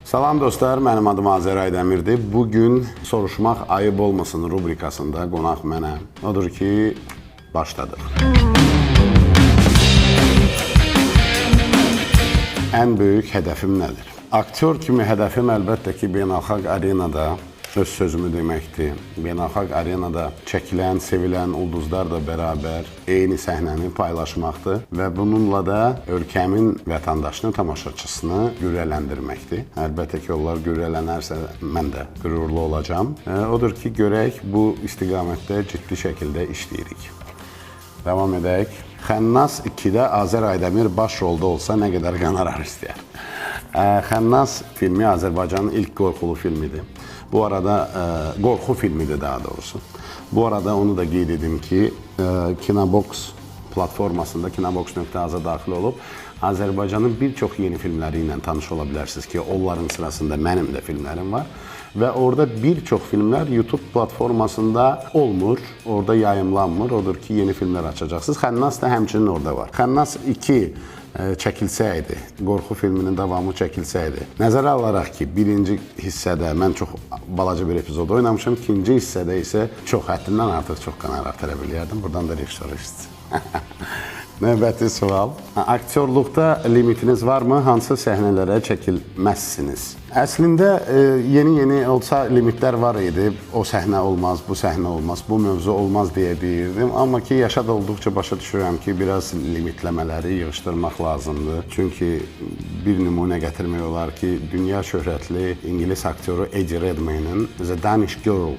Salam dostlar, mənim adım Azər Aydəmirdir. Bugün Soruşmaq ayıb olmasın rubrikasında qonaq mənəm. Odur ki, başladıq. Ən böyük hədəfim nədir? Aktyor kimi hədəfim əlbəttə ki, beynəlxalq arenada öz sözümü deməkdir. Beynəlxalq arenada çəkilən, sevilən ulduzlarla bərabər eyni səhnəni paylaşmaqdır və bununla da ölkəmin vətəndaşını, tamaşaçısını qürrələndirməkdir. Əlbəttə ki, onlar qürrələnərsə mən də qürurlu olacağam. Odur ki, görək bu istiqamətdə ciddi şəkildə işləyirik. Davam edək. Xənnas 2-də Azər Aydəmir baş rolda olsa nə qədər qonorar istəyər? Xənnas filmi Azərbaycanın ilk qorxulu filmidir. Bu arada, qorxu filmidir daha doğrusu. Bu arada onu da qeyd edim ki, Kinobox platformasında kinobox.az-a daxil olub, Azərbaycanın bir çox yeni filmləri ilə tanış ola bilərsiniz ki, onların sırasında mənim də filmlərim var. Və orada bir çox filmlər YouTube platformasında olmur, orada yayımlanmır. Odur ki, yeni filmlər açacaqsınız. Xənnas da həmçinin orada var. Xənnas 2 çəkilsəydi, qorxu filminin davamı çəkilsəydi, nəzərə alaraq ki, birinci hissədə mən çox balaca bir epizod oynamışam, ikinci hissədə isə çox həddindən artıq çox qonorar tələb eləyərdim. Buradan da rejissor işçisi. Növbəti sual. Aktyorluqda limitiniz varmı? Hansı səhnələrə çəkilməzsiniz? Əslində, yeni olsa limitlər var idi. O səhnə olmaz, bu səhnə olmaz, bu mövzu olmaz deyə deyirdim. Amma ki, yaşad olduqca başa düşürəm ki, biraz limitləmələri yığışdırmaq lazımdır. Çünki bir nümunə gətirmək olar ki, dünya şöhrətli İngilis aktyoru Eddie Redmayne'ın The Danish Girl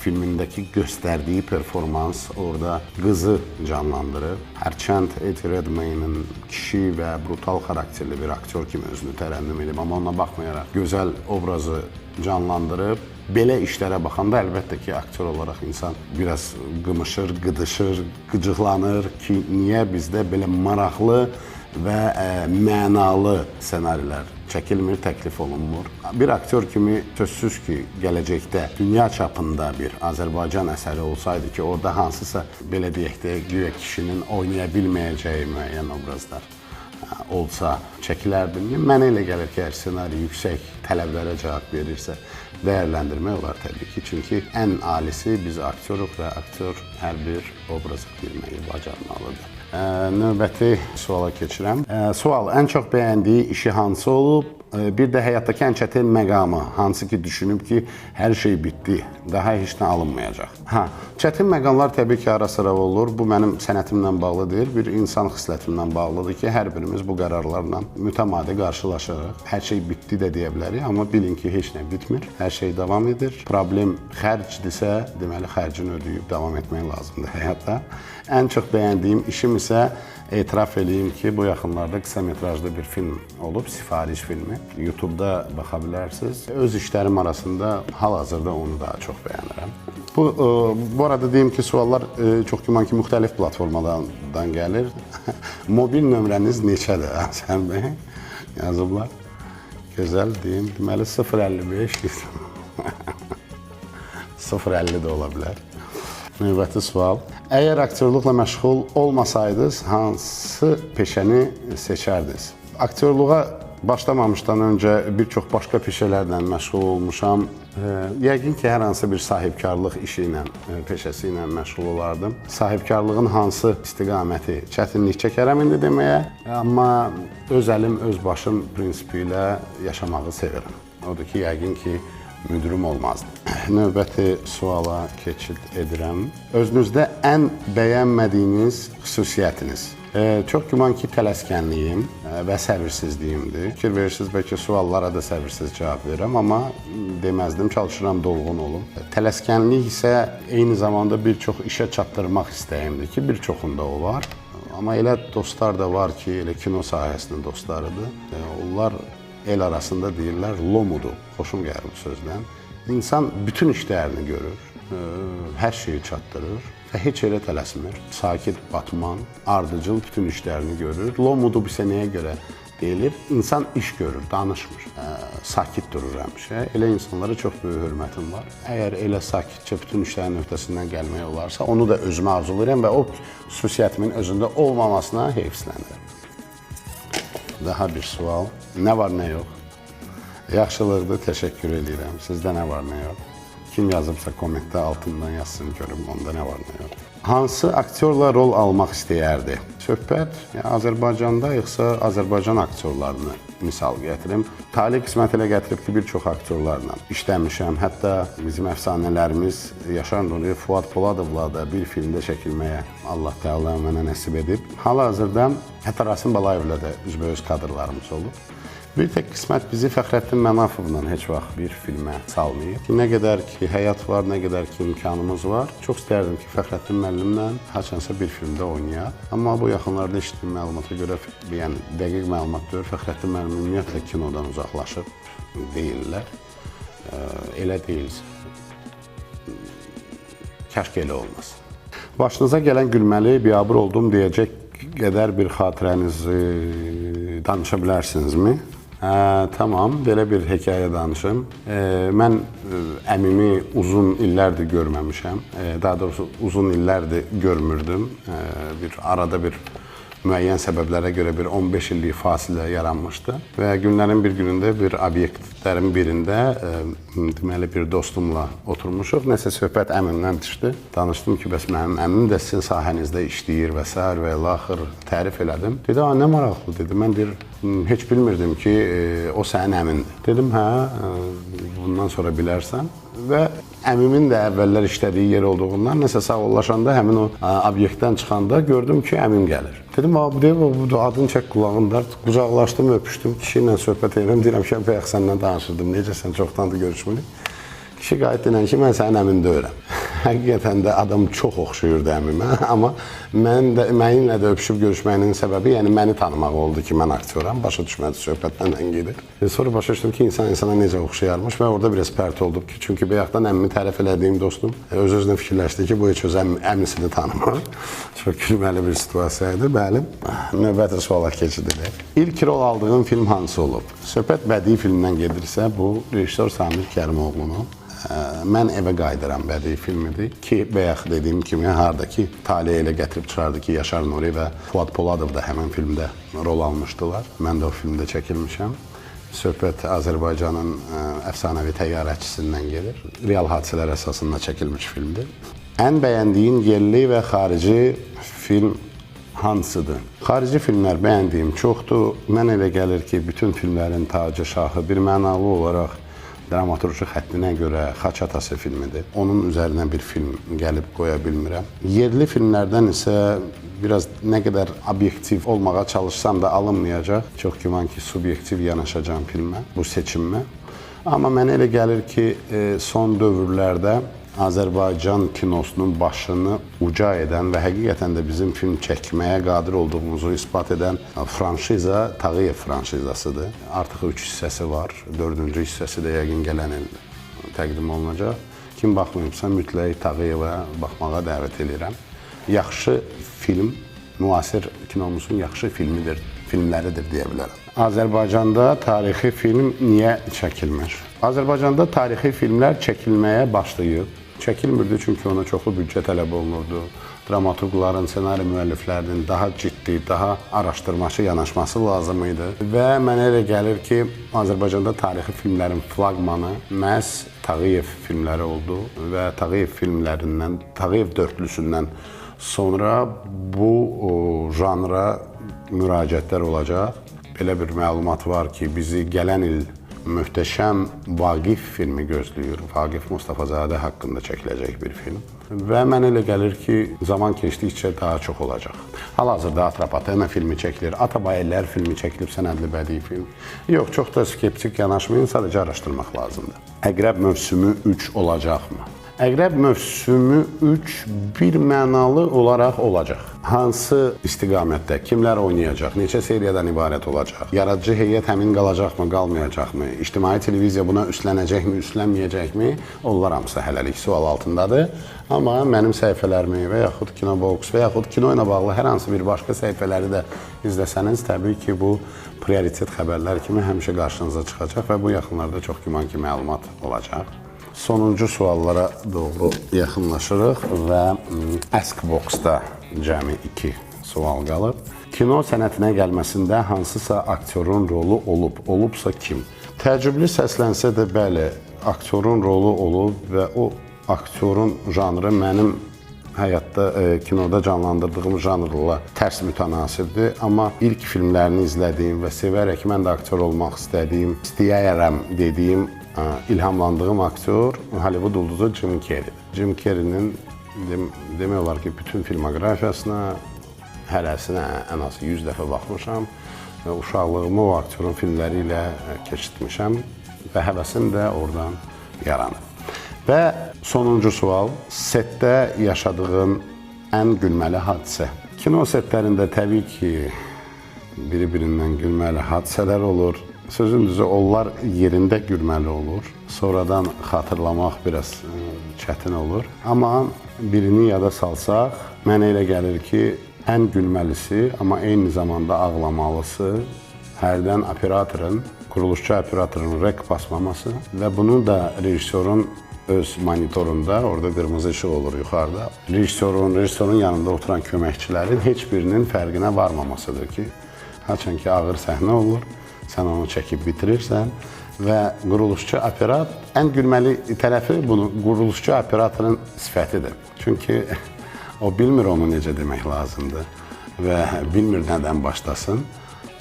filmindəki göstərdiyi performans orada qızı canlandırır. Hərçənd Eddie Redmayne'ın kişi və brutal xarakterli bir aktyor kimi özünü tərənnüm edib, amma ona baxmayaraq gözəl obrazı canlandırıb. Belə işlərə baxanda əlbəttə ki, aktyor olaraq insan biraz qımışır, qıdışır, qıcıqlanır ki, niyə bizdə belə maraqlı və mənalı ssenarilər çəkilmir, təklif olunmur. Bir aktyor kimi sözsüz ki, gələcəkdə dünya çapında bir Azərbaycan əsəri olsaydı ki, orada hansısa, belə deyək də, güya kişinin oynaya bilməyəcəyi müəyyən obrazlar olsa çəkilərdi. Mənə elə gəlir ki, əgər ssenari yüksək tələblərə cavab verirsə, dəyərləndirmək olar təbii ki. Çünki ən alisi biz aktyoruq və aktyor hər bir obrazı bilməyi bacarmalıdır. Növbəti suala keçirəm. Sual, ən çox bəyəndiyi işi hansı olub? Bir də həyatdakı ən çətin məqamı, hansı ki, düşünüb ki, hər şey bitdi, daha heç nə alınmayacaq. Çətin məqamlar təbii ki, ara-sıra olur. Bu, mənim sənətimlə bağlı deyil, bir insan xislətimlə bağlıdır ki, hər birimiz bu qərarlarla mütəmadi qarşılaşırıq. Hər şey bitdi də deyə bilərik, amma bilin ki, heç nə bitmir, hər şey davam edir. Problem xərcdirsə, deməli, xərcini ödəyib davam etmək lazımdır həyatda. Ən çox bəyəndiyim işim isə etiraf edeyim ki, bu yaxınlarda qısa metrajlı bir film olub, sifariş filmi. YouTube-da baxa bilərsiniz. Öz işlərim arasında hal-hazırda onu daha çox bəyənirəm. Bu arada deyim ki, suallar çox güman ki, müxtəlif platformalardan gəlir. Mobil nömrəniz neçədir, Sən bəy? Yazıblar. Gözəl deyim, deməli 055 050 də ola bilər. Növbəti sual. Əgər aktyorluqla məşğul olmasaydınız, hansı peşəni seçərdiniz? Aktyorluğa başlamamışdan öncə bir çox başqa peşələrlə məşğul olmuşam. Yəqin ki, hər hansı bir sahibkarlıq işi ilə, peşəsi ilə məşğul olardım. Sahibkarlığın hansı istiqaməti çətinlik çəkərəm indi deməyə, amma öz əlim, öz başım prinsipi ilə yaşamağı sevirəm. Odur ki, yəqin ki, müdürüm olmazdı. Növbəti suala keçid edirəm. Özünüzdə ən bəyənmədiyiniz xüsusiyyətiniz? Çox güman ki, tələskənliyim və səbirsizliyimdir. Fikir verirsiniz, bəlkə suallara da səbirsiz cavab verirəm, amma deməzdim, çalışıram dolğun olum. Tələskənlik isə eyni zamanda bir çox işə çatdırmaq istəyimdir ki, bir çoxunda o var. Amma elə dostlar da var ki, elə kino sahəsinin dostlarıdır. Onlar el arasında deyirlər, lomudur. Xoşum gəlir bu sözdən. İnsan bütün işlərini görür, hər şeyi çatdırır və heç elə tələsmir. Sakit, batman, ardıcıl bütün işlərini görür. Lomudur bizə nəyə görə deyilir? İnsan iş görür, danışmır. Sakit durur həmişə. Elə insanlara çox böyük hörmətim var. Əgər elə sakitcə bütün işlərin öhdəsindən gəlmək olarsa, onu da özümə arzulayıram və o xüsusiyyətimin özündə olmamasına heyfslənirəm. Daha bir sual. Nə var, nə yox? Yaxşılıqdır, təşəkkür edirəm. Sizdə nə var, nə yox? Kim yazıbsa kommentdə altından yazsın, görüm onda nə var, nə yox. Hansı aktyorla rol almaq istəyərdi? Söhbət Azərbaycandayıqsa, Azərbaycan aktyorlarını misal gətirim. Talih qismət elə gətirib ki, bir çox aktyorlarla işləmişəm. Hətta bizim əfsanələrimiz Yaşar Nuri, Fuad Poladovla da bir filmdə çəkilməyə Allah Teala mənə nəsib edib. Hal-hazırda hətta Rasim Balayevlə də üzbəüz kadrlarımız olub. Bir tək qismət bizi Fəxrəddin Mənafovla heç vaxt bir filmə salmayıb. Nə qədər ki, həyat var, nə qədər ki, imkanımız var. Çox istərdim ki, Fəxrəddin müəllimlə haçansa bir filmdə oynayaq. Amma bu yaxınlarda eşitdiyim məlumata görə, yəni dəqiq məlumat deyil, Fəxrəddin müəllim ümumiyyətlə kinodan uzaqlaşıb deyirlər. Elə deyil. Kəşk elə olmaz. Başınıza gələn gülməli, biabır oldum deyəcək qədər bir xatirənizi danışa bilərsinizmi? Tamam, belə bir hekayə danışım. Mən əmimi uzun illərdir görməmişəm. Daha doğrusu uzun illərdir görmürdüm. Arada bir müəyyən səbəblərə görə bir 15 illik fasilə yaranmışdı. Və günlərin bir günündə bir obyektlərin birində deməli bir dostumla oturmuşuq. Nəsə söhbət əmimdən düşdü. Danışdım ki, bəs mənim əmim də sizin sahənizdə işləyir və s. və ilaxır tərif elədim. Dedi, nə maraqlı dedi. Mən heç bilmirdim ki, o sənin əmindir. Dedim, hə, bundan sonra bilərsən. Və əmimin də əvvəllər işlədiyi yer olduğundan nəsə sağollaşanda həmin o obyektdən çıxanda gördüm ki, əmim gəlir. Dedim, bu adın çək qulağında. Qucaqlaşdım, öpüşdüm, kişi ilə söhbət edirəm. Deyirəm ki, bayaq səndən danışırdım. Necəsən, çoxdandır görüşmürük. Kişi qayıt deyilən ki, mən sənin əmin deyirəm. Həqiqətən də adam çox oxşayırdı əmimə, amma mənimlə də öpüşüb görüşməyinin səbəbi, yəni məni tanımaq oldu ki, mən aktyoram, başa düşmədi, söhbət məndən gedir. Sonra başa düşdüm ki, insan insana necə oxşayarmış və orada biraz pərt oldum ki, çünki bayaqdan əmimi tərəf elədiyim dostum öz-özünə fikirləşdi ki, bu heç öz əmisini tanımır. Çox gülməli bir situasiya idi, bəli. Növbəti suala keçidilir. İlk rol aldığım film hansı olub? Söhbət bədii filmdən gedirsə, bu rejissor Samir Kərimoğlu'nun Mən evə qayıdıram bədii filmidir ki, bayaq dediyim kimi, hardakı Talih elə gətirib çıxardı ki, Yaşar Nuri və Fuad Poladov da həmin filmdə rol almışdılar. Mən də o filmdə çəkilmişəm. Söhbət Azərbaycanın əfsanəvi təyyarəçisindən gedir. Real hadisələr əsasında çəkilmiş filmdir. Ən bəyəndiyin yerli və xarici film hansıdır? Xarici filmlər bəyəndiyim çoxdur. Mən elə gəlir ki, bütün filmlərin tacı şahı bir mənalı olaraq dramaturji xəttinə görə Xaç Atası filmidir. Onun üzərinə bir film gəlib qoya bilmirəm. Yerli filmlərdən isə biraz nə qədər obyektiv olmağa çalışsam da alınmayacaq. Çox güman ki, subyektiv yanaşacağım filmə, bu seçimə. Amma mənə elə gəlir ki, son dövrlərdə Azərbaycan kinosunun başını uca edən və həqiqətən də bizim film çəkməyə qadir olduğumuzu isbat edən franşiza Tağıyev franşizasıdır. Artıq 3 hissəsi var, 4-cü hissəsi də yəqin gələn il təqdim olunacaq. Kim baxmayıbsa, mütləq Tağıyeva baxmağa dəvət edirəm. Yaxşı film, müasir kinomuzun yaxşı filmləridir deyə bilərəm. Azərbaycanda tarixi film niyə çəkilmir? Azərbaycanda tarixi filmlər çəkilməyə başlayıb. Çəkilmirdi çünki ona çoxlu büdcə tələb olunurdu. Dramaturqların, ssenari müəlliflərinin daha ciddi, daha araşdırmaçı yanaşması lazım idi. Və mənə elə gəlir ki, Azərbaycanda tarixi filmlərin flaqmanı məhz Tağıyev filmləri oldu və Tağıyev filmlərindən, Tağıyev dörtlüsündən sonra bu janra müraciətlər olacaq. Belə bir məlumat var ki, bizi gələn il möhtəşəm Vaqif filmi gözləyir. Vaqif Mustafazadə haqqında çəkiləcək bir film. Və mənə elə gəlir ki, zaman keçdikcə daha çox olacaq. Hal-hazırda Atropatena filmi çəkilir, Atabayellər filmi çəkilib, sənədli bədii film. Yox, çox da skeptik yanaşmayın, sadəcə araşdırmaq lazımdır. Əqrəb mövsümü 3 olacaqmı? Əqrəb mövsümü 3 bir mənalı olaraq olacaq. Hansı istiqamətdə, kimlər oynayacaq, neçə seriyadan ibarət olacaq, yaradıcı heyət həmin qalacaqmı, qalmayacaqmı, ictimai televiziya buna üstlənəcəkmi, üstlənməyəcəkmi, onlar hamısı hələlik sual altındadır. Amma mənim səhifələrimi və yaxud Kinobox və yaxud kino ilə bağlı hər hansı bir başqa səhifələri də izləsəniz, təbii ki, bu prioritet xəbərlər kimi həmişə qarşınıza çıxacaq və bu yaxınlarda çox güman ki, məlumat olacaq. Sonuncu suallara doğru yaxınlaşırıq və Askbox-da cəmi 2 sual qalıb. Kino sənətinə gəlməsində hansısa aktyorun rolu olub, olubsa kim? Təəccüblü səslənsə də bəli, aktyorun rolu olub və o aktyorun janrı mənim həyatda, kinoda canlandırdığım janrla tərs mütənasibdir. Amma ilk filmlərini izlədiyim və sevərək mən də aktyor olmaq istəyərəm dediyim, ilhamlandığım aktyor Hollywood ulduzu Jim Carrey. Jim Carrey'nin demək olar ki, bütün filmoqrafiyasına, hərəsinə ən az 100 dəfə baxmışam və uşaqlığımı o aktyorun filmləri ilə keçirtmişəm və həvəsim də oradan yaranıb. Və sonuncu sual, setdə yaşadığın ən gülməli hadisə. Kino setlərində təbii ki, biri-birindən gülməli hadisələr olur. Sözün düzü, onlar yerində gülməli olur. Sonradan xatırlamaq biraz çətin olur. Amma birini yada salsaq, mənə elə gəlir ki, ən gülməlisi, amma eyni zamanda ağlamalısı hərdən operatorun, quruluşçu operatorun rek basmaması və bunu da rejissorun öz monitorunda, orada qırmızı işıq olur yuxarıda, rejissorun yanında oturan köməkçilərin heç birinin fərqinə varmamasıdır ki, haçan ki ağır səhnə olur, sən onu çəkib bitirirsən və quruluşçu operat, ən gülməli tərəfi bunu quruluşçu operatorun sifətidir. Çünki o bilmir onu necə demək lazımdır və bilmir nədən başlasın.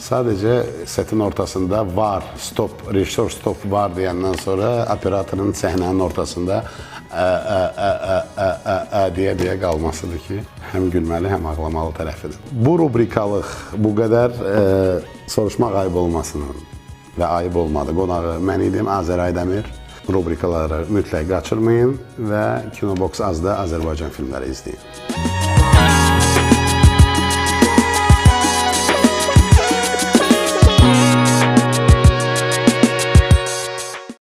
Sadəcə setin ortasında var, stop, rejissor stop var deyəndən sonra operatorun səhnənin ortasında deyə qalmasıdır ki, həm gülməli, həm ağlamalı tərəfidir. Bu rubrikalıq bu qədər soruşmaq ayıb olmasının və ayıb olmadı. Qonağı mən idim, Azər Aydəmir. Rubrikaları mütləq qaçırmayın və Kinobox Azda Azərbaycan filmləri izləyin.